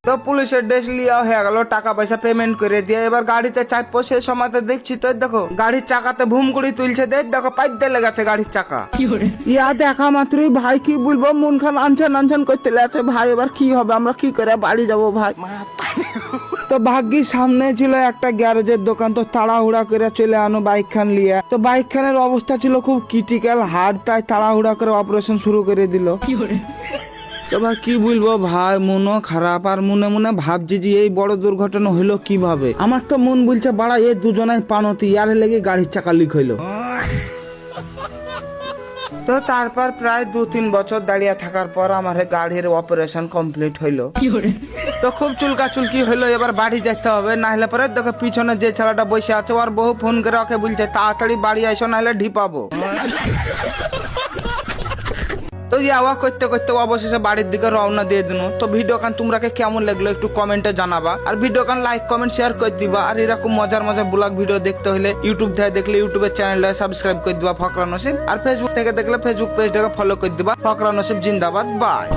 তো পুলিশের ড্রেস লিয়া হয়ে গেল, টাকা পয়সা পেমেন্ট করে দিয়ে এবার গাড়িতে চাপবো। সেই সময়তে দেখছি তো দেখো গাড়ির চাকাতে ভুম করে তুলছে, দেখো পাইপ দিয়ে লেগেছে গাড়ির চাকা। ইয়া দেখা মাত্রই ভাই কি বলবো মন খান আনছান করতে লেগেছে। ভাই এবার কি হবে, আমরা কি করে বাড়ি যাবো ভাই। তো ভাগ্যিস সামনে ছিল একটা গ্যারেজের দোকান, তো তাড়াহুড়া করে চলে আনো বাইক খান লিয়া। তো বাইক খানের অবস্থা ছিল খুব ক্রিটিক্যাল হার্ট, তাই তাড়াহুড়া করে অপারেশন শুরু করে দিল। তো ভাই কি বলবো ভাই, মনও খারাপ আর মনে মনে ভাবছি যে এই বড় দুর্ঘটনা হলো কিভাবে। আমার তো মন বলছে বাড়া এই দুজনাই পানতি, ইয়ারে লেগে গাড়ির চাকা লিক হইলো। তো তারপর প্রায় 2-3 বছর দাঁড়িয়ে থাকার পর আমার গাড়ির অপারেশন কমপ্লিট হইলো। তো খুব চুলকি হইলো, এবার বাড়ি যেতে হবে, নাহলে পরে দেখো পিছনে যে ছেলেটা বসে আছে ওর বহু ফোন করে ওকে বলছে তাড়াতাড়ি বাড়ি আইসো নাহলে ঢিপাবো। তো যাওয়া করতে করতে অবশেষে বাড়ির দিকে রওনা দিয়ে দিন। তো ভিডিও কান তোমরা কেমন লাগলো একটু কমেন্টে জানাবা, আর ভিডিও কান লাইক কমেন্ট শেয়ার করে দিবা। আর এরকম মজার ব্লগ ভিডিও দেখতে হলে ইউটিউব থেকে দেখলে ইউটিউবের চ্যানেলটা সাবস্ক্রাইব করে দিবা ফকরা নসিব, আর ফেসবুক থেকে দেখলে ফেসবুক পেজটাকে ফলো করে দিবা ফকরা নসিব। জিন্দাবাদ, বাই।